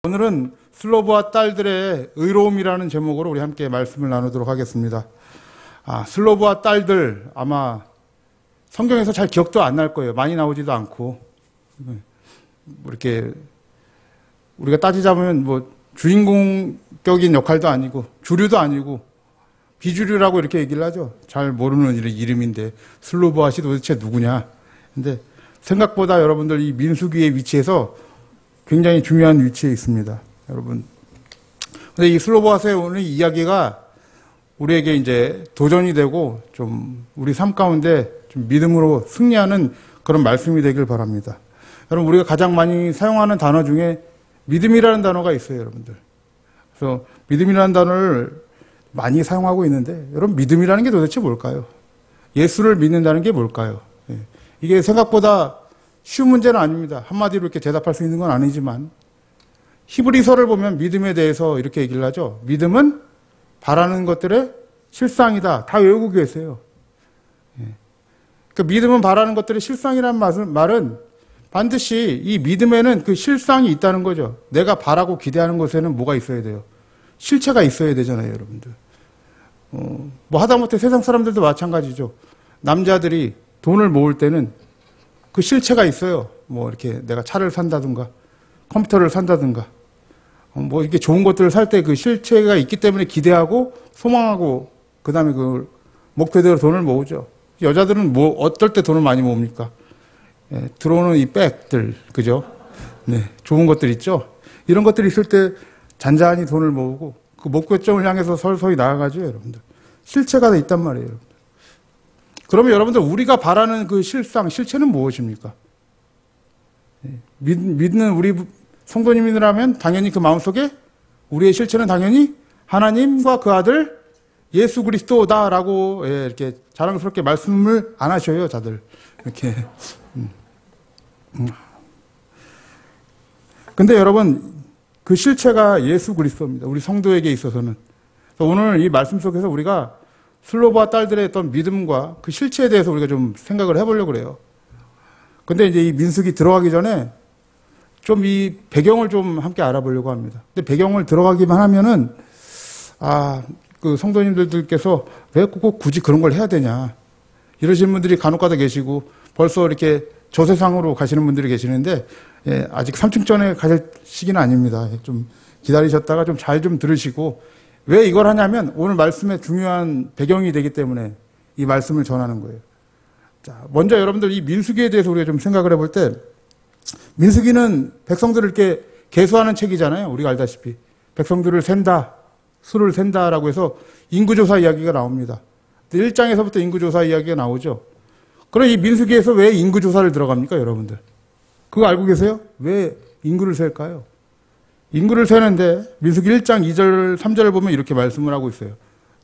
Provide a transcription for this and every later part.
오늘은 슬로브와 딸들의 의로움이라는 제목으로 우리 함께 말씀을 나누도록 하겠습니다. 슬로브와 딸들 아마 성경에서 잘 기억도 안 날 거예요. 많이 나오지도 않고 이렇게 우리가 따지자면 뭐 주인공격인 역할도 아니고 주류도 아니고 비주류라고 이렇게 얘기를 하죠. 잘 모르는 이름인데 슬로브아시 도대체 누구냐. 근데 생각보다 여러분들 이 민수기의 위치에서 굉장히 중요한 위치에 있습니다. 여러분. 근데 이 슬로브아스의 오늘 이야기가 우리에게 이제 도전이 되고 좀 우리 삶 가운데 좀 믿음으로 승리하는 그런 말씀이 되길 바랍니다. 여러분, 우리가 가장 많이 사용하는 단어 중에 믿음이라는 단어가 있어요, 여러분들. 그래서 믿음이라는 단어를 많이 사용하고 있는데, 여러분, 믿음이라는 게 도대체 뭘까요? 예수를 믿는다는 게 뭘까요? 이게 생각보다 쉬운 문제는 아닙니다. 한마디로 이렇게 대답할 수 있는 건 아니지만, 히브리서를 보면 믿음에 대해서 이렇게 얘기를 하죠. 믿음은 바라는 것들의 실상이다. 다 외우고 계세요. 그 믿음은 바라는 것들의 실상이라는 말은 반드시 이 믿음에는 그 실상이 있다는 거죠. 내가 바라고 기대하는 것에는 뭐가 있어야 돼요? 실체가 있어야 되잖아요, 여러분들. 뭐 하다못해 세상 사람들도 마찬가지죠. 남자들이 돈을 모을 때는 그 실체가 있어요. 뭐 이렇게 내가 차를 산다든가 컴퓨터를 산다든가 뭐 이렇게 좋은 것들을 살 때 그 실체가 있기 때문에 기대하고 소망하고 그 다음에 그 목표대로 돈을 모으죠. 여자들은 뭐 어떨 때 돈을 많이 모읍니까? 들어오는 이 백들, 그죠? 네, 좋은 것들 있죠? 이런 것들이 있을 때 잔잔히 돈을 모으고 그 목표점을 향해서 서서히 나아가죠, 여러분들. 실체가 있단 말이에요, 여러분들. 그러면 여러분들 우리가 바라는 그 실체는 무엇입니까? 믿는 우리 성도님이라면 당연히 그 마음속에 우리의 실체는 당연히 하나님과 그 아들 예수 그리스도다라고 이렇게 자랑스럽게 말씀을 안 하셔요, 다들. 이렇게. 근데 여러분, 그 실체가 예수 그리스도입니다. 우리 성도에게 있어서는. 오늘 이 말씀 속에서 우리가 슬로브와 딸들의 어떤 믿음과 그 실체에 대해서 우리가 좀 생각을 해보려고 그래요. 근데 이제 이 민수기 들어가기 전에 좀 이 배경을 좀 함께 알아보려고 합니다. 근데 배경을 들어가기만 하면은, 그 성도님들께서 왜 꼭 굳이 그런 걸 해야 되냐. 이러시는 분들이 간혹가다 계시고 벌써 이렇게 저 세상으로 가시는 분들이 계시는데, 아직 3층 전에 가실 시기는 아닙니다. 좀 기다리셨다가 좀 잘 좀 들으시고, 왜 이걸 하냐면 오늘 말씀의 중요한 배경이 되기 때문에 이 말씀을 전하는 거예요. 자, 먼저 여러분들 이 민수기에 대해서 우리가 좀 생각을 해볼 때, 민수기는 백성들을 이렇게 계수하는 책이잖아요. 우리가 알다시피. 백성들을 센다, 수를 센다라고 해서 인구조사 이야기가 나옵니다. 1장에서부터 인구조사 이야기가 나오죠. 그럼 이 민수기에서 왜 인구조사를 들어갑니까, 여러분들? 그거 알고 계세요? 왜 인구를 셀까요? 인구를 세는데 민수기 1장 2절, 3절을 보면 이렇게 말씀을 하고 있어요.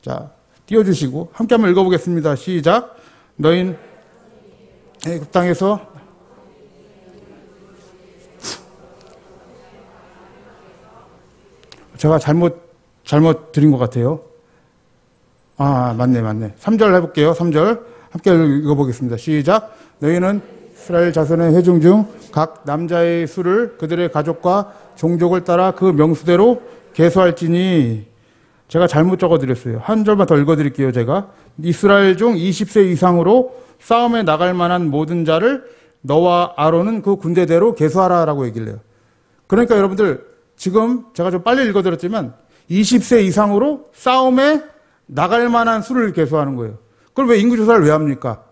자, 띄워주시고 함께 한번 읽어보겠습니다. 시작. 너희는 애굽 땅에서 제가 잘못 드린 것 같아요. 맞네. 3절 해볼게요. 3절 함께 읽어보겠습니다. 시작. 너희는 이스라엘 자손의 회중 중 각 남자의 수를 그들의 가족과 종족을 따라 그 명수대로 계수할지니. 제가 잘못 적어드렸어요. 한 절만 더 읽어드릴게요. 제가 이스라엘 중 20세 이상으로 싸움에 나갈 만한 모든 자를 너와 아론은 그 군대대로 계수하라라고 얘기를 해요. 그러니까 여러분들 지금 제가 좀 빨리 읽어드렸지만 20세 이상으로 싸움에 나갈 만한 수를 계수하는 거예요. 그걸 왜 인구조사를 왜 합니까?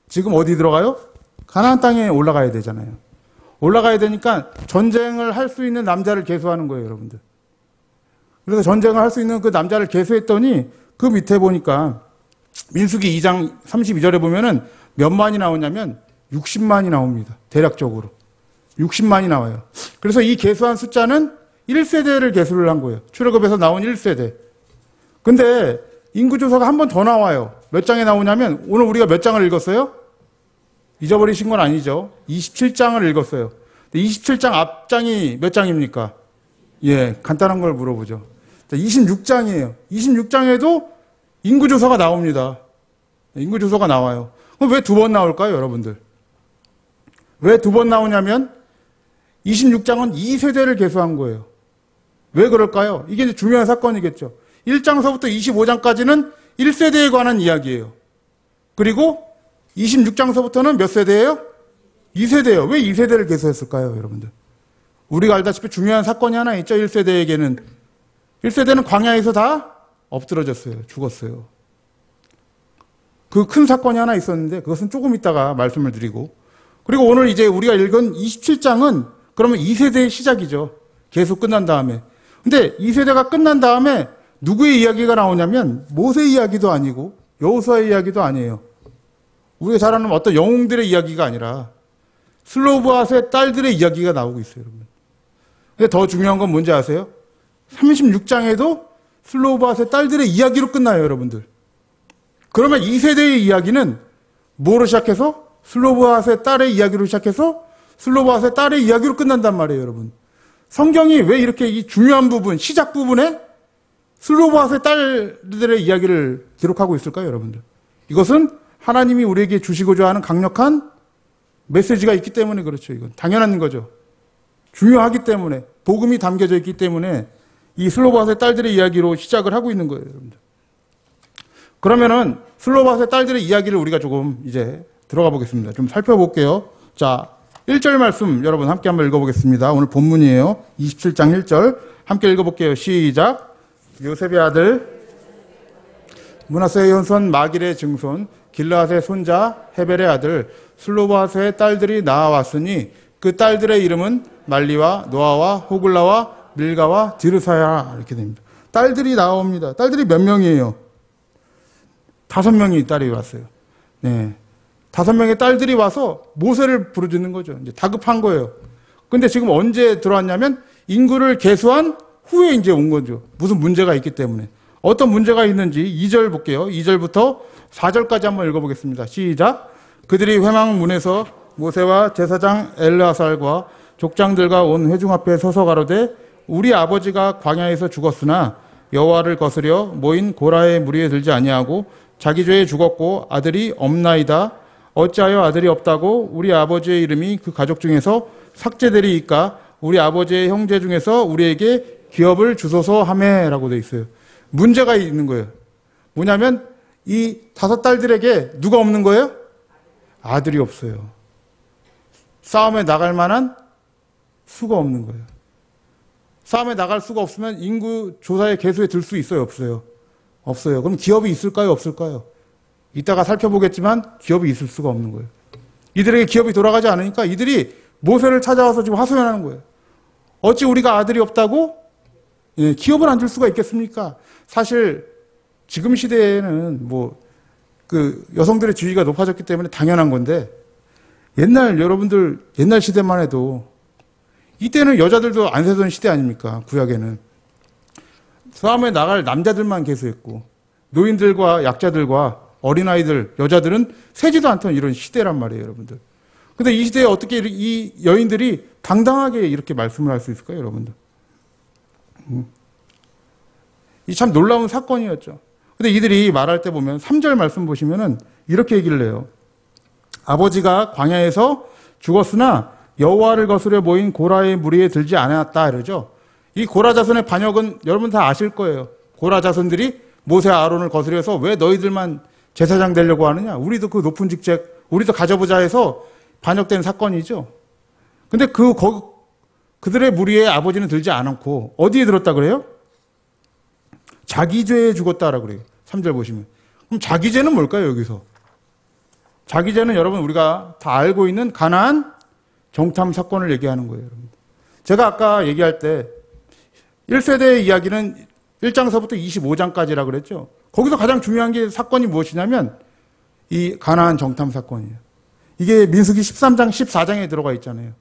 지금 어디 들어가요? 가나안 땅에 올라가야 되잖아요. 올라가야 되니까 전쟁을 할 수 있는 남자를 계수하는 거예요, 여러분들. 그래서 전쟁을 할 수 있는 그 남자를 계수했더니 그 밑에 보니까 민수기 2장 32절에 보면은 몇만이 나오냐면 60만이 나옵니다. 대략적으로. 60만이 나와요. 그래서 이 계수한 숫자는 1세대를 계수를 한 거예요. 출애굽에서 나온 1세대. 근데 인구조사가 한 번 더 나와요. 몇 장에 나오냐면 오늘 우리가 몇 장을 읽었어요? 잊어버리신 건 아니죠. 27장을 읽었어요. 27장 앞장이 몇 장입니까? 간단한 걸 물어보죠. 26장이에요. 26장에도 인구조사가 나옵니다. 인구조사가 나와요. 그럼 왜 두 번 나올까요, 여러분들? 왜 두 번 나오냐면 26장은 2세대를 계수한 거예요. 왜 그럴까요? 이게 이제 중요한 사건이겠죠. 1장서부터 25장까지는 1세대에 관한 이야기예요. 그리고 26장서부터는 몇 세대예요? 2세대예요. 왜 2세대를 개수했을까요, 여러분들? 우리가 알다시피 중요한 사건이 하나 있죠. 1세대에게는. 1세대는 광야에서 다 엎드러졌어요. 죽었어요. 그 큰 사건이 하나 있었는데 그것은 조금 이따가 말씀을 드리고, 그리고 오늘 이제 우리가 읽은 27장은 그러면 2세대의 시작이죠. 계속 끝난 다음에. 근데 2세대가 끝난 다음에 누구의 이야기가 나오냐면 모세 이야기도 아니고 여호수아의 이야기도 아니에요. 우리가 잘 아는 어떤 영웅들의 이야기가 아니라 슬로브앗의 딸들의 이야기가 나오고 있어요, 여러분. 근데 더 중요한 건 뭔지 아세요? 36장에도 슬로브앗의 딸들의 이야기로 끝나요, 여러분들. 그러면 2세대의 이야기는 뭐로 시작해서? 슬로브앗의 딸의 이야기로 시작해서 슬로브앗의 딸의 이야기로 끝난단 말이에요, 여러분. 성경이 왜 이렇게 이 중요한 부분, 시작 부분에 슬로브앗의 딸들의 이야기를 기록하고 있을까요, 여러분들? 이것은 하나님이 우리에게 주시고자 하는 강력한 메시지가 있기 때문에 그렇죠. 이건 당연한 거죠. 중요하기 때문에, 복음이 담겨져 있기 때문에 이 슬로브앗의 딸들의 이야기로 시작을 하고 있는 거예요, 여러분들. 그러면은 슬로브앗의 딸들의 이야기를 우리가 조금 이제 들어가 보겠습니다. 좀 살펴볼게요. 자, 1절 말씀 여러분 함께 한번 읽어보겠습니다. 오늘 본문이에요. 27장 1절 함께 읽어볼게요. 시작. 요셉의 아들 므낫세의 현손 마길의 증손 길르앗의 손자 헤벨의 아들 슬로브앗의 딸들이 나아왔으니 그 딸들의 이름은 말리와 노아와 호글라와 밀가와 디르사야, 이렇게 됩니다. 딸들이 나옵니다. 딸들이 몇 명이에요? 5명이 딸이 왔어요. 네. 5명의 딸들이 와서 모세를 부르짖는 거죠. 이제 다급한 거예요. 근데 지금 언제 들어왔냐면 인구를 계수한 후에 이제 온 거죠. 무슨 문제가 있기 때문에. 어떤 문제가 있는지 2절 볼게요. 2절부터 4절까지 한번 읽어보겠습니다. 시작. 그들이 회막문에서 모세와 제사장 엘르아살과 족장들과 온 회중 앞에 서서 가로되 우리 아버지가 광야에서 죽었으나 여호와를 거스려 모인 고라의 무리에 들지 아니하고 자기 죄에 죽었고 아들이 없나이다. 어찌하여 아들이 없다고 우리 아버지의 이름이 그 가족 중에서 삭제되리이까? 우리 아버지의 형제 중에서 우리에게 기업을 주소서 하매라고 되어 있어요. 문제가 있는 거예요. 뭐냐면 이 5 딸들에게 누가 없는 거예요? 아들이 없어요. 싸움에 나갈 만한 수가 없는 거예요. 싸움에 나갈 수가 없으면 인구 조사의 계수에 들 수 있어요, 없어요? 없어요. 그럼 기업이 있을까요, 없을까요? 이따가 살펴보겠지만 기업이 있을 수가 없는 거예요. 이들에게 기업이 돌아가지 않으니까 이들이 모세를 찾아와서 지금 하소연하는 거예요. 어찌 우리가 아들이 없다고? 예, 기업을 안 줄 수가 있겠습니까? 사실 지금 시대에는 여성들의 지위가 높아졌기 때문에 당연한 건데 여러분들 옛날 시대만 해도 이때는 여자들도 안 세던 시대 아닙니까? 구약에는. 싸움에 나갈 남자들만 계수했고 노인들과 약자들과 어린아이들, 여자들은 세지도 않던 이런 시대란 말이에요, 여러분들. 근데 이 시대에 어떻게 이 여인들이 당당하게 이렇게 말씀을 할 수 있을까요, 여러분들? 이 참 놀라운 사건이었죠. 근데 이들이 말할 때 보면 3절 말씀 보시면은 이렇게 얘기를 해요. 아버지가 광야에서 죽었으나 여호와를 거스려 모인 고라의 무리에 들지 않았다, 이러죠. 이 고라 자손의 반역은 여러분 다 아실 거예요. 고라 자손들이 모세 아론을 거스려서 왜 너희들만 제사장 되려고 하느냐? 우리도 그 높은 직책, 우리도 가져보자 해서 반역된 사건이죠. 근데 그들의 무리에 아버지는 들지 않았고 어디에 들었다 그래요? 자기 죄에 죽었다라고 그래요. 3절 보시면. 그럼 자기 죄는 뭘까요, 여기서? 자기 죄는 여러분 우리가 다 알고 있는 가나안 정탐 사건을 얘기하는 거예요, 여러분. 제가 아까 얘기할 때 1세대의 이야기는 1장서부터 25장까지라 그랬죠. 거기서 가장 중요한 게 사건이 무엇이냐면 이 가나안 정탐 사건이에요. 이게 민수기 13장, 14장에 들어가 있잖아요.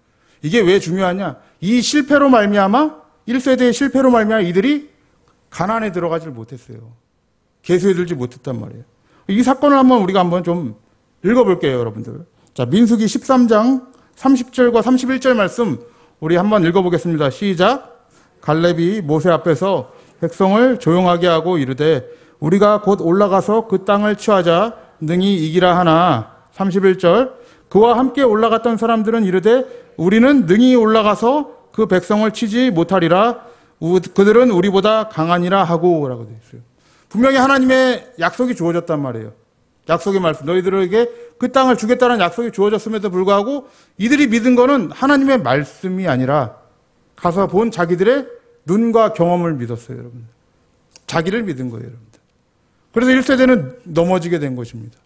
이게 왜 중요하냐? 이 실패로 말미암아 1세대의 실패로 말미암아 이들이 가나안에 들어가질 못했어요. 계수에 들지 못했단 말이에요. 이 사건을 우리가 한번 좀 읽어볼게요, 여러분들. 자, 민수기 13장 30절과 31절 말씀 우리 한번 읽어보겠습니다. 시작. 갈렙이 모세 앞에서 백성을 조용하게 하고 이르되 우리가 곧 올라가서 그 땅을 취하자 능히 이기라 하나. 31절. 그와 함께 올라갔던 사람들은 이르되 우리는 능히 올라가서 그 백성을 치지 못하리라. 그들은 우리보다 강하니라 하고 라고 되어 있어요. 분명히 하나님의 약속이 주어졌단 말이에요. 약속의 말씀. 너희들에게 그 땅을 주겠다는 약속이 주어졌음에도 불구하고 이들이 믿은 거는 하나님의 말씀이 아니라 가서 본 자기들의 눈과 경험을 믿었어요, 여러분. 자기를 믿은 거예요, 여러분들. 그래서 1세대는 넘어지게 된 것입니다.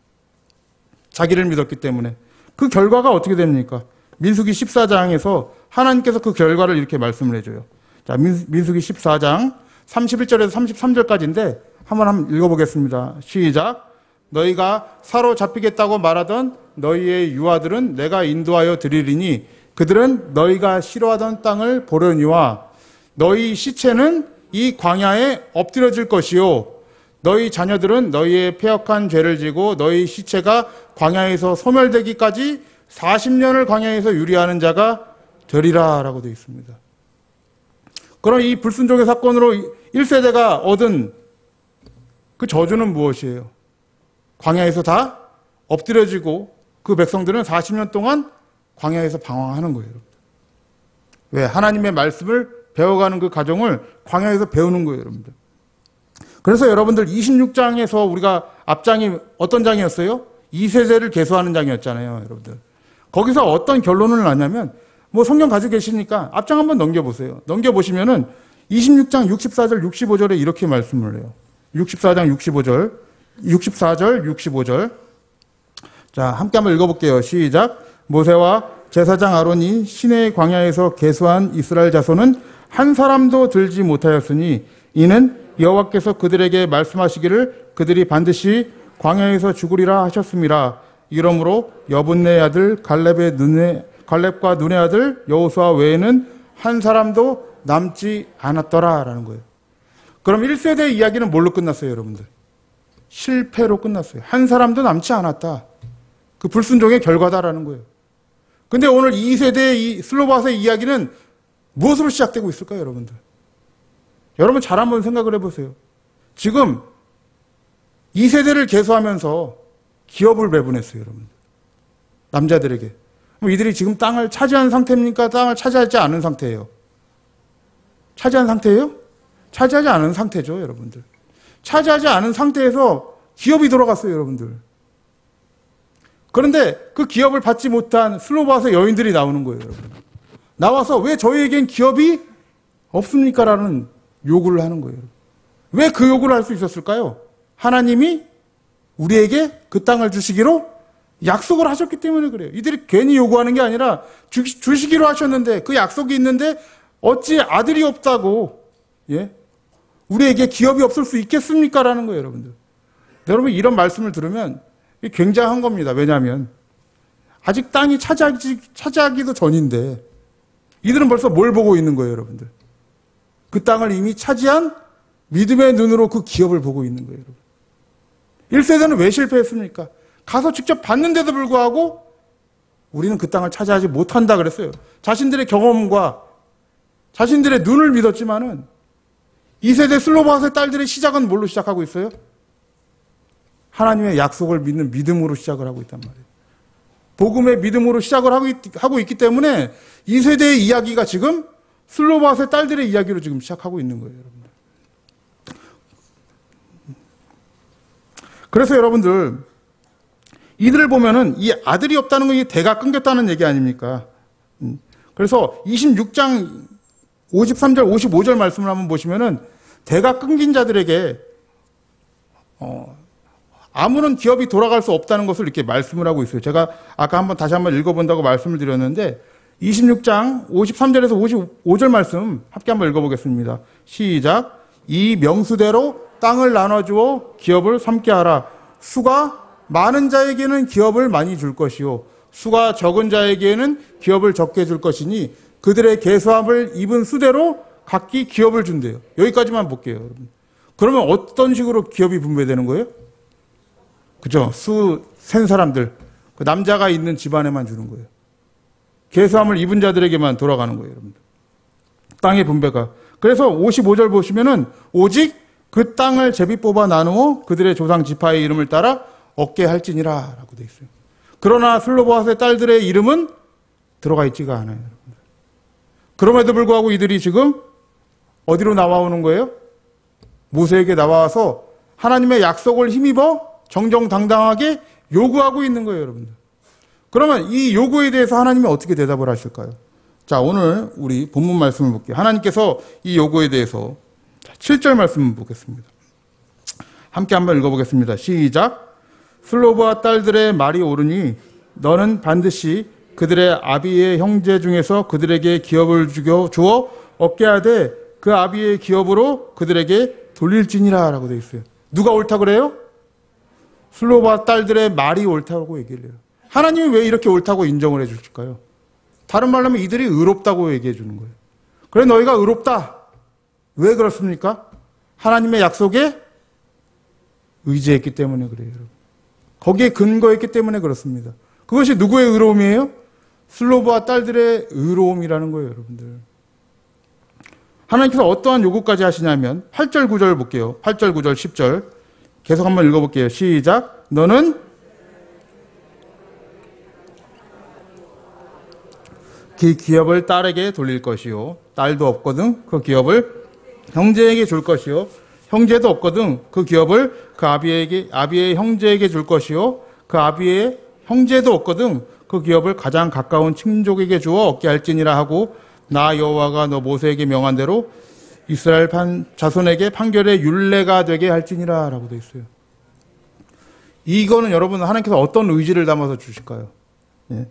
자기를 믿었기 때문에. 그 결과가 어떻게 됩니까? 민수기 14장에서 하나님께서 그 결과를 이렇게 말씀을 해줘요. 자, 민수기 14장 31절에서 33절까지인데 한번 읽어보겠습니다. 시작. 너희가 사로잡히겠다고 말하던 너희의 유아들은 내가 인도하여 드리리니 그들은 너희가 싫어하던 땅을 보려니와 너희 시체는 이 광야에 엎드려질 것이요 너희 자녀들은 너희의 패역한 죄를 지고 너희 시체가 광야에서 소멸되기까지 40년을 광야에서 유리하는 자가 되리라 라고 되어 있습니다. 그럼 이 불순종의 사건으로 1세대가 얻은 그 저주는 무엇이에요? 광야에서 다 엎드려지고 그 백성들은 40년 동안 광야에서 방황하는 거예요. 왜? 하나님의 말씀을 배워가는 그 과정을 광야에서 배우는 거예요, 여러분들. 그래서 여러분들 26장에서 우리가 앞장이 어떤 장이었어요? 2세대를 계수하는 장이었잖아요, 여러분들. 거기서 어떤 결론을 나냐면 뭐 성경 가지고 계시니까 앞장 한번 넘겨보세요. 넘겨보시면은 26장 64절 65절에 이렇게 말씀을 해요. 64장 65절 65절. 자, 함께 한번 읽어볼게요. 시작. 모세와 제사장 아론이 시내의 광야에서 계수한 이스라엘 자손은 한 사람도 들지 못하였으니 이는 여호와께서 그들에게 말씀하시기를 그들이 반드시 광야에서 죽으리라 하셨습니다. 이러므로 여분네 아들 갈렙과 눈의 아들 여호수아 외에는 한 사람도 남지 않았더라라는 거예요. 그럼 1세대 이야기는 뭘로 끝났어요, 여러분들? 실패로 끝났어요. 한 사람도 남지 않았다. 그 불순종의 결과다라는 거예요. 근데 오늘 2세대의 이 슬로바스의 이야기는 무엇으로 시작되고 있을까요, 여러분들? 여러분 잘 한번 생각을 해보세요. 지금 2세대를 계수하면서 기업을 배분했어요, 여러분. 남자들에게. 그럼 이들이 지금 땅을 차지한 상태입니까? 땅을 차지하지 않은 상태예요. 차지한 상태예요? 차지하지 않은 상태죠, 여러분들. 차지하지 않은 상태에서 기업이 돌아갔어요, 여러분들. 그런데 그 기업을 받지 못한 슬로바스 여인들이 나오는 거예요, 여러분. 나와서 왜 저희에겐 기업이 없습니까? 라는 요구를 하는 거예요. 왜 그 요구를 할 수 있었을까요? 하나님이 우리에게 그 땅을 주시기로 약속을 하셨기 때문에 그래요. 이들이 괜히 요구하는 게 아니라 주시기로 하셨는데 그 약속이 있는데 어찌 아들이 없다고 우리에게 기업이 없을 수 있겠습니까? 라는 거예요, 여러분들. 여러분 이런 말씀을 들으면 굉장한 겁니다. 왜냐하면 아직 땅이 차지하기도 전인데 이들은 벌써 뭘 보고 있는 거예요, 여러분들? 그 땅을 이미 차지한 믿음의 눈으로 그 기업을 보고 있는 거예요, 여러분. 1세대는 왜 실패했습니까? 가서 직접 봤는데도 불구하고 우리는 그 땅을 차지하지 못한다 그랬어요. 자신들의 경험과 자신들의 눈을 믿었지만은 2세대 슬로바스의 딸들의 시작은 뭘로 시작하고 있어요? 하나님의 약속을 믿는 믿음으로 시작을 하고 있단 말이에요. 복음의 믿음으로 시작을 하고 있기 때문에 2세대의 이야기가 지금 슬로바스의 딸들의 이야기로 지금 시작하고 있는 거예요, 여러분들. 그래서 여러분들 이들을 보면은 이 아들이 없다는 건 이 대가 끊겼다는 얘기 아닙니까? 그래서 26장 53절 55절 말씀을 한번 보시면은 대가 끊긴 자들에게 아무런 기업이 돌아갈 수 없다는 것을 이렇게 말씀을 하고 있어요. 제가 아까 다시 한번 읽어본다고 말씀을 드렸는데 26장 53절에서 55절 말씀 함께 한번 읽어보겠습니다. 시작. 이 명수대로 땅을 나눠주어 기업을 삼게 하라. 수가 많은 자에게는 기업을 많이 줄 것이요 수가 적은 자에게는 기업을 적게 줄 것이니 그들의 계수함을 입은 수대로 각기 기업을 준대요. 여기까지만 볼게요, 여러분. 그러면 어떤 식으로 기업이 분배되는 거예요? 그죠? 센 사람들, 그 남자가 있는 집안에만 주는 거예요. 계수함을 입은 자들에게만 돌아가는 거예요, 여러분들. 땅의 분배가. 그래서 55절 보시면은 오직 그 땅을 제비 뽑아 나누어 그들의 조상 지파의 이름을 따라 얻게 할지니라 라고 되어 있어요. 그러나 슬로바스의 딸들의 이름은 들어가 있지가 않아요, 여러분들. 그럼에도 불구하고 이들이 지금 어디로 나와오는 거예요? 모세에게 나와서 하나님의 약속을 힘입어 정정당당하게 요구하고 있는 거예요, 여러분들. 그러면 이 요구에 대해서 하나님이 어떻게 대답을 하실까요? 자, 오늘 우리 본문 말씀을 볼게요. 하나님께서 이 요구에 대해서 7절 말씀을 보겠습니다. 함께 한번 읽어보겠습니다. 시작. 슬로브와 딸들의 말이 옳으니 너는 반드시 그들의 아비의 형제 중에서 그들에게 기업을 주어 얻게 하되 그 아비의 기업으로 그들에게 돌릴지니라 라고 되어 있어요. 누가 옳다 그래요? 슬로브와 딸들의 말이 옳다고 얘기를 해요. 하나님이 왜 이렇게 옳다고 인정을 해 주실까요? 다른 말로 하면 이들이 의롭다고 얘기해 주는 거예요. 그래 너희가 의롭다. 왜 그렇습니까? 하나님의 약속에 의지했기 때문에 그래요. 여러분. 거기에 근거했기 때문에 그렇습니다. 그것이 누구의 의로움이에요? 슬로브와 딸들의 의로움이라는 거예요, 여러분들. 하나님께서 어떠한 요구까지 하시냐면 8절 9절 볼게요. 8절 9절 10절 계속 한번 읽어볼게요. 시작. 너는 그 기업을 딸에게 돌릴 것이요 딸도 없거든 그 기업을 형제에게 줄 것이요 형제도 없거든 그 기업을 그 아비의 형제에게 줄 것이요 그 아비의 형제도 없거든 그 기업을 가장 가까운 친족에게 주어 얻게 할지니라 하고 나 여호와가 너 모세에게 명한 대로 이스라엘 자손에게 판결의 율례가 되게 할지니라 라고 되어 있어요. 이거는 여러분 하나님께서 어떤 의지를 담아서 주실까요? 예.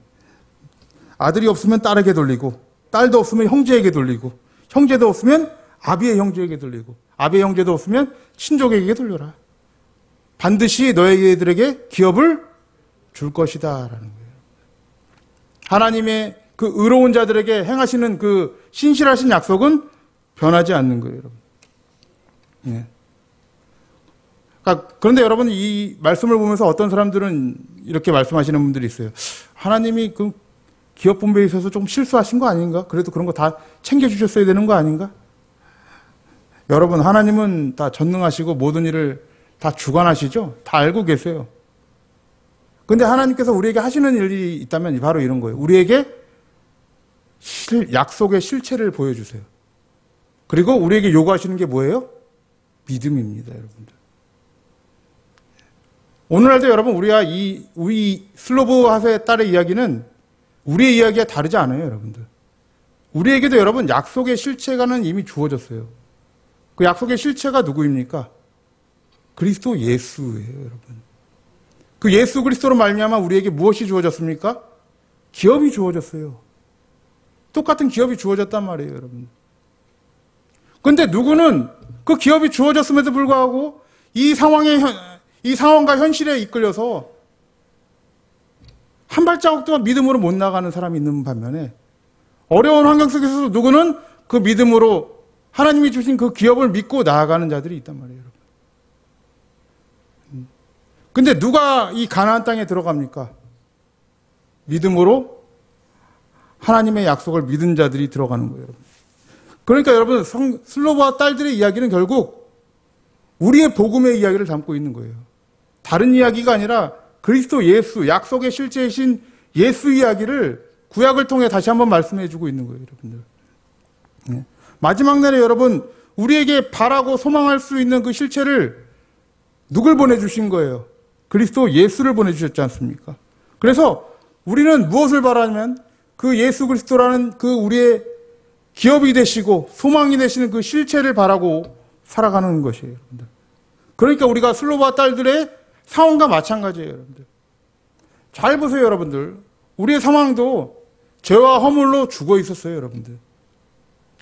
아들이 없으면 딸에게 돌리고 딸도 없으면 형제에게 돌리고 형제도 없으면 아비의 형제에게 돌리고 아비의 형제도 없으면 친족에게 돌려라. 반드시 너희들에게 기업을 줄 것이다 라는 거예요. 하나님의 그 의로운 자들에게 행하시는 그 신실하신 약속은 변하지 않는 거예요, 여러분. 예. 그런데 여러분 이 말씀을 보면서 어떤 사람들은 이렇게 말씀하시는 분들이 있어요. 하나님이 그 기업 분배에 있어서 좀 실수하신 거 아닌가? 그래도 그런 거 다 챙겨주셨어야 되는 거 아닌가? 여러분 하나님은 다 전능하시고 모든 일을 다 주관하시죠? 다 알고 계세요. 근데 하나님께서 우리에게 하시는 일이 있다면 바로 이런 거예요. 우리에게 약속의 실체를 보여주세요. 그리고 우리에게 요구하시는 게 뭐예요? 믿음입니다, 여러분들. 오늘날도 여러분 우리 슬로브핫의 딸의 이야기는 우리의 이야기가 다르지 않아요, 여러분들. 우리에게도 여러분 약속의 실체가는 이미 주어졌어요. 그 약속의 실체가 누구입니까? 그리스도 예수예요, 여러분. 그 예수 그리스도로 말미암아 우리에게 무엇이 주어졌습니까? 기업이 주어졌어요. 똑같은 기업이 주어졌단 말이에요, 여러분. 그런데 누구는 그 기업이 주어졌음에도 불구하고 이 상황과 현실에 이끌려서 한 발자국도 믿음으로 못 나가는 사람이 있는 반면에 어려운 환경 속에서도 누구는 그 믿음으로 하나님이 주신 그 기업을 믿고 나아가는 자들이 있단 말이에요, 여러분. 근데 누가 이 가나안 땅에 들어갑니까? 믿음으로 하나님의 약속을 믿은 자들이 들어가는 거예요, 여러분. 그러니까 여러분 슬로브와 딸들의 이야기는 결국 우리의 복음의 이야기를 담고 있는 거예요. 다른 이야기가 아니라 그리스도 예수, 약속의 실제이신 예수 이야기를 구약을 통해 다시 한번 말씀해 주고 있는 거예요, 여러분들. 네. 마지막 날에 여러분 우리에게 바라고 소망할 수 있는 그 실체를 누굴 보내주신 거예요? 그리스도 예수를 보내주셨지 않습니까? 그래서 우리는 무엇을 바라냐면 그 예수 그리스도라는 그 우리의 기업이 되시고 소망이 되시는 그 실체를 바라고 살아가는 것이에요, 여러분들. 그러니까 우리가 슬로브와 딸들의 상황과 마찬가지예요, 여러분들. 잘 보세요, 여러분들. 우리의 상황도 죄와 허물로 죽어 있었어요, 여러분들.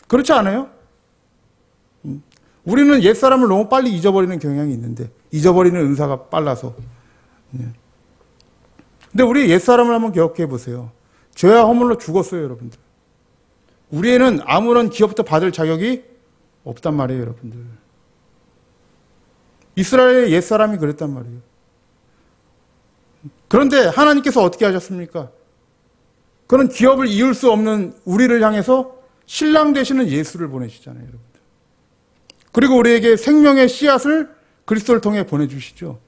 그렇지 않아요? 우리는 옛사람을 너무 빨리 잊어버리는 경향이 있는데 잊어버리는 은사가 빨라서. 근데 우리 옛사람을 한번 기억해 보세요. 죄와 허물로 죽었어요, 여러분들. 우리에는 아무런 기업도 받을 자격이 없단 말이에요, 여러분들. 이스라엘의 옛사람이 그랬단 말이에요. 그런데 하나님께서 어떻게 하셨습니까? 그런 기업을 이을 수 없는 우리를 향해서 신랑 되시는 예수를 보내시잖아요, 여러분들. 그리고 우리에게 생명의 씨앗을 그리스도를 통해 보내주시죠.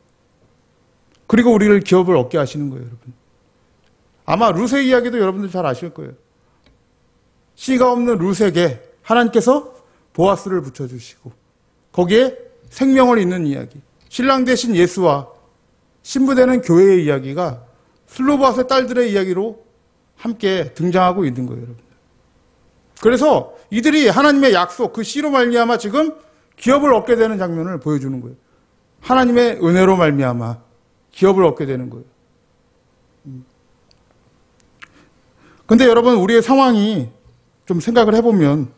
그리고 우리를 기업을 얻게 하시는 거예요, 여러분. 아마 루세 이야기도 여러분들 잘 아실 거예요. 씨가 없는 루세에게 하나님께서 보아스를 붙여주시고 거기에 생명을 잇는 이야기, 신랑 대신 예수와 신부되는 교회의 이야기가 슬로바스의 딸들의 이야기로 함께 등장하고 있는 거예요, 여러분. 그래서 이들이 하나님의 약속, 그 씨로 말미암아 지금 기업을 얻게 되는 장면을 보여주는 거예요. 하나님의 은혜로 말미암아 기업을 얻게 되는 거예요. 근데 여러분, 우리의 상황이 좀 생각을 해보면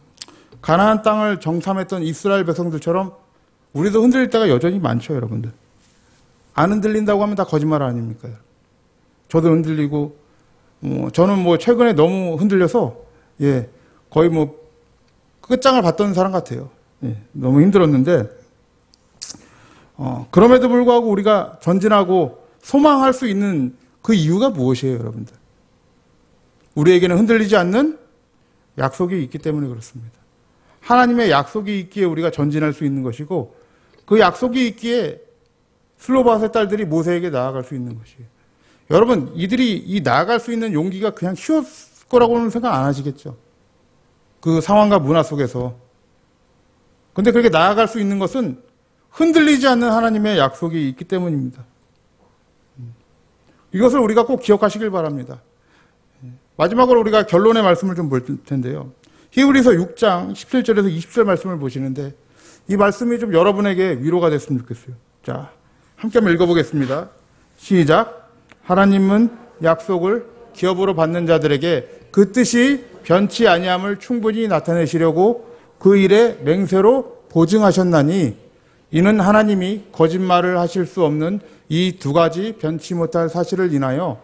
가나안 땅을 정탐했던 이스라엘 백성들처럼 우리도 흔들릴 때가 여전히 많죠, 여러분들. 안 흔들린다고 하면 다 거짓말 아닙니까? 저도 흔들리고, 저는 최근에 너무 흔들려서, 거의 끝장을 봤던 사람 같아요. 너무 힘들었는데, 그럼에도 불구하고 우리가 전진하고 소망할 수 있는 그 이유가 무엇이에요, 여러분들? 우리에게는 흔들리지 않는 약속이 있기 때문에 그렇습니다. 하나님의 약속이 있기에 우리가 전진할 수 있는 것이고, 그 약속이 있기에 슬로바스의 딸들이 모세에게 나아갈 수 있는 것이에요. 여러분, 이들이 이 나아갈 수 있는 용기가 그냥 쉬웠을 거라고는 생각 안 하시겠죠? 그 상황과 문화 속에서. 근데 그렇게 나아갈 수 있는 것은 흔들리지 않는 하나님의 약속이 있기 때문입니다. 이것을 우리가 꼭 기억하시길 바랍니다. 마지막으로 우리가 결론의 말씀을 좀 볼 텐데요. 히브리서 6장 17절에서 20절 말씀을 보시는데 이 말씀이 좀 여러분에게 위로가 됐으면 좋겠어요. 자, 함께 한번 읽어보겠습니다. 시작. 하나님은 약속을 기업으로 받는 자들에게 그 뜻이 변치 아니함을 충분히 나타내시려고 그 일에 맹세로 보증하셨나니 이는 하나님이 거짓말을 하실 수 없는 이 두 가지 변치 못할 사실을 인하여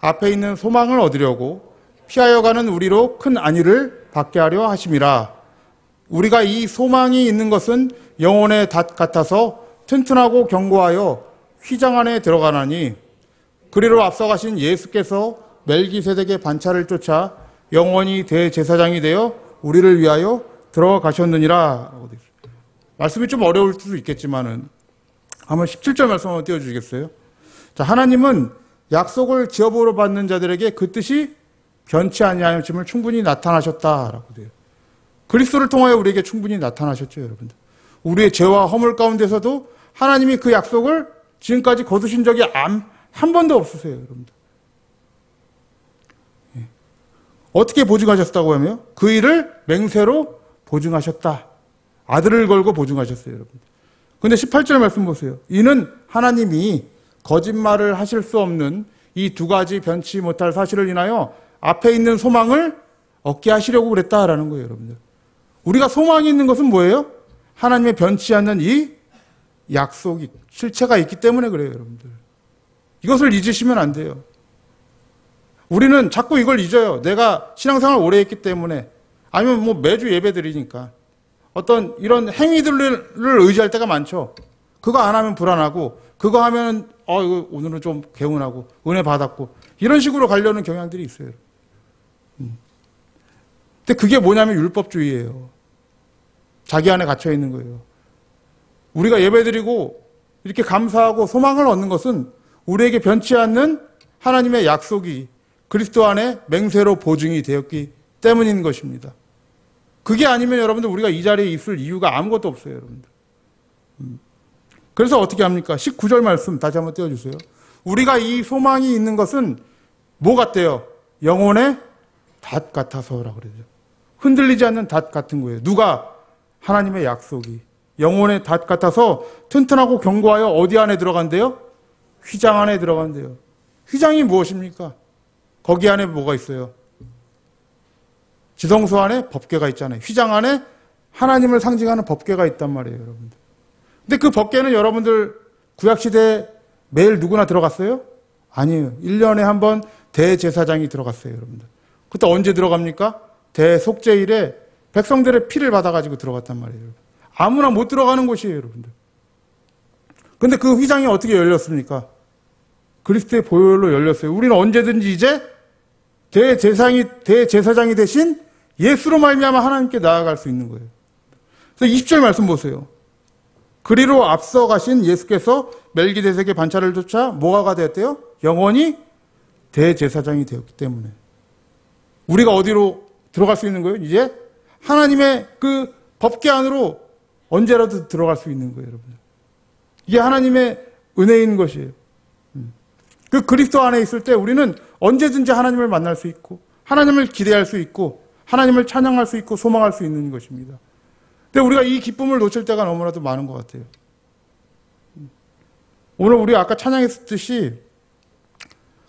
앞에 있는 소망을 얻으려고 피하여 가는 우리로 큰 안위를 받게 하려 하심이라. 우리가 이 소망이 있는 것은 영혼의 닷 같아서 튼튼하고 견고하여 휘장 안에 들어가나니 그리로 앞서가신 예수께서 멜기세덱의 반차를 쫓아 영원히 대제사장이 되어 우리를 위하여 들어가셨느니라. 말씀이 좀 어려울 수도 있겠지만은 한번 17절 말씀 한번 띄워주시겠어요? 자, 하나님은 약속을 기업으로 받는 자들에게 그 뜻이 변치 아니하심을 충분히 나타나셨다라고 돼요. 그리스도를 통하여 우리에게 충분히 나타나셨죠, 여러분들. 우리의 죄와 허물 가운데서도 하나님이 그 약속을 지금까지 거두신 적이 한 번도 없으세요, 여러분들. 어떻게 보증하셨다고 하면 그 일을 맹세로 보증하셨다. 아들을 걸고 보증하셨어요, 여러분. 근데 18절 말씀 보세요. 이는 하나님이 거짓말을 하실 수 없는 이 두 가지 변치 못할 사실을 인하여 앞에 있는 소망을 얻게 하시려고 그랬다라는 거예요, 여러분들. 우리가 소망이 있는 것은 뭐예요? 하나님의 변치 않는 이 약속이, 실체가 있기 때문에 그래요, 여러분들. 이것을 잊으시면 안 돼요. 우리는 자꾸 이걸 잊어요. 내가 신앙생활 오래 했기 때문에, 아니면 매주 예배 드리니까. 어떤 이런 행위들을 의지할 때가 많죠. 그거 안 하면 불안하고, 그거 하면, 이거 오늘은 좀 개운하고, 은혜 받았고, 이런 식으로 가려는 경향들이 있어요. 근데 그게 뭐냐면 율법주의예요. 자기 안에 갇혀 있는 거예요. 우리가 예배 드리고, 이렇게 감사하고 소망을 얻는 것은 우리에게 변치 않는 하나님의 약속이 그리스도 안에 맹세로 보증이 되었기 때문인 것입니다. 그게 아니면 여러분들 우리가 이 자리에 있을 이유가 아무것도 없어요, 여러분들. 그래서 어떻게 합니까? 19절 말씀 다시 한번 띄워주세요. 우리가 이 소망이 있는 것은 뭐 같대요? 영혼의 닷 같아서라고 그러죠. 흔들리지 않는 닷 같은 거예요. 누가? 하나님의 약속이. 영혼의 닷 같아서 튼튼하고 견고하여 어디 안에 들어간대요? 휘장 안에 들어간대요. 휘장이 무엇입니까? 거기 안에 뭐가 있어요? 지성소 안에 법궤가 있잖아요. 휘장 안에 하나님을 상징하는 법궤가 있단 말이에요, 여러분들. 근데 그 법궤는 여러분들 구약시대에 매일 누구나 들어갔어요? 아니에요. 1년에 한 번 대제사장이 들어갔어요, 여러분들. 그때 언제 들어갑니까? 대속죄일에 백성들의 피를 받아가지고 들어갔단 말이에요. 아무나 못 들어가는 곳이에요, 여러분들. 근데 그 휘장이 어떻게 열렸습니까? 그리스도의 보혈로 열렸어요. 우리는 언제든지 이제 대제사장이 대신 예수로 말미암아 하나님께 나아갈 수 있는 거예요. 그래서 20절 말씀 보세요. 그리로 앞서 가신 예수께서 멜기세덱의 반차를 쫓아 뭐가 되었대요? 영원히 대제사장이 되었기 때문에 우리가 어디로 들어갈 수 있는 거예요? 이제 하나님의 그 법계 안으로 언제라도 들어갈 수 있는 거예요, 여러분. 이게 하나님의 은혜인 것이에요. 그 그리스도 안에 있을 때 우리는 언제든지 하나님을 만날 수 있고 하나님을 기대할 수 있고 하나님을 찬양할 수 있고 소망할 수 있는 것입니다. 근데 우리가 이 기쁨을 놓칠 때가 너무나도 많은 것 같아요. 오늘 우리 아까 찬양했듯이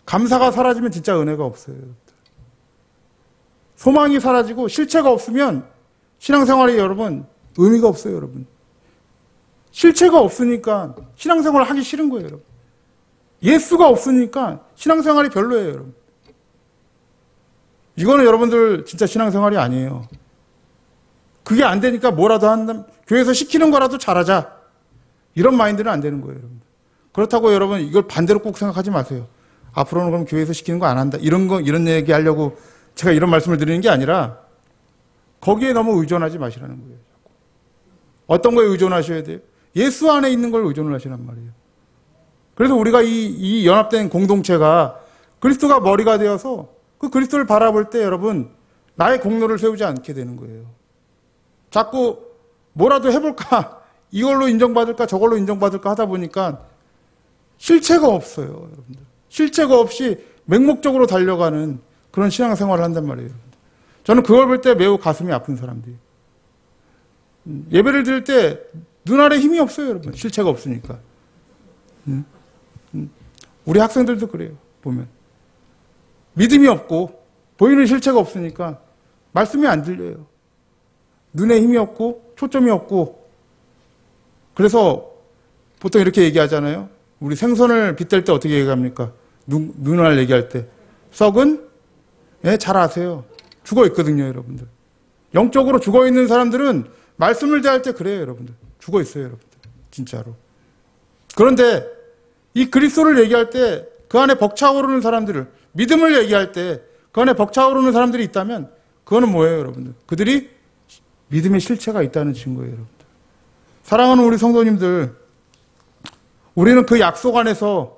감사가 사라지면 진짜 은혜가 없어요. 소망이 사라지고 실체가 없으면 신앙생활이 여러분 의미가 없어요, 여러분. 실체가 없으니까 신앙생활을 하기 싫은 거예요, 여러분. 예수가 없으니까 신앙생활이 별로예요, 여러분. 이거는 여러분들 진짜 신앙생활이 아니에요. 그게 안 되니까 뭐라도 한다, 교회에서 시키는 거라도 잘하자. 이런 마인드는 안 되는 거예요, 여러분. 그렇다고 여러분 이걸 반대로 꼭 생각하지 마세요. 앞으로는 그럼 교회에서 시키는 거 안 한다. 이런 얘기 하려고 제가 이런 말씀을 드리는 게 아니라 거기에 너무 의존하지 마시라는 거예요. 어떤 거에 의존하셔야 돼요? 예수 안에 있는 걸 의존을 하시란 말이에요. 그래서 우리가 이 연합된 공동체가 그리스도가 머리가 되어서 그 그리스도를 바라볼 때 여러분 나의 공로를 세우지 않게 되는 거예요. 자꾸 뭐라도 해볼까? 이걸로 인정받을까? 저걸로 인정받을까? 하다 보니까 실체가 없어요, 여러분들. 실체가 없이 맹목적으로 달려가는 그런 신앙생활을 한단 말이에요. 저는 그걸 볼 때 매우 가슴이 아픈 사람들이에요. 예배를 드릴 때 눈알에 힘이 없어요, 여러분. 실체가 없으니까. 우리 학생들도 그래요, 보면. 믿음이 없고 보이는 실체가 없으니까 말씀이 안 들려요. 눈에 힘이 없고 초점이 없고. 그래서 보통 이렇게 얘기하잖아요. 우리 생선을 빗댈 때 어떻게 얘기합니까? 눈알 얘기할 때. 썩은? 예, 잘 아세요. 죽어 있거든요, 여러분들. 영적으로 죽어 있는 사람들은 말씀을 대할 때 그래요, 여러분들. 죽어 있어요, 여러분들. 진짜로. 그런데 이 그리스도를 얘기할 때 그 안에 벅차오르는 사람들을, 믿음을 얘기할 때 그 안에 벅차오르는 사람들이 있다면 그거는 뭐예요, 여러분들? 그들이 믿음의 실체가 있다는 증거예요, 여러분들. 사랑하는 우리 성도님들, 우리는 그 약속 안에서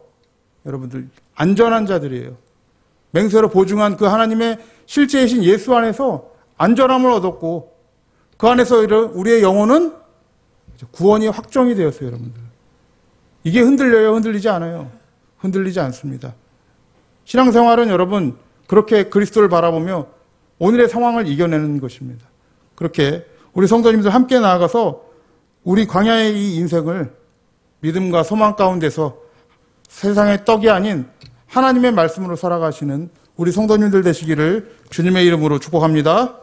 여러분들 안전한 자들이에요. 맹세로 보증한 그 하나님의 실제이신 예수 안에서 안전함을 얻었고 그 안에서 우리의 영혼은 구원이 확정이 되었어요, 여러분들. 이게 흔들려요? 흔들리지 않아요? 흔들리지 않습니다. 신앙생활은 여러분 그렇게 그리스도를 바라보며 오늘의 상황을 이겨내는 것입니다. 그렇게 우리 성도님들 함께 나아가서 우리 광야의 이 인생을 믿음과 소망 가운데서 세상의 떡이 아닌 하나님의 말씀으로 살아가시는 우리 성도님들 되시기를 주님의 이름으로 축복합니다.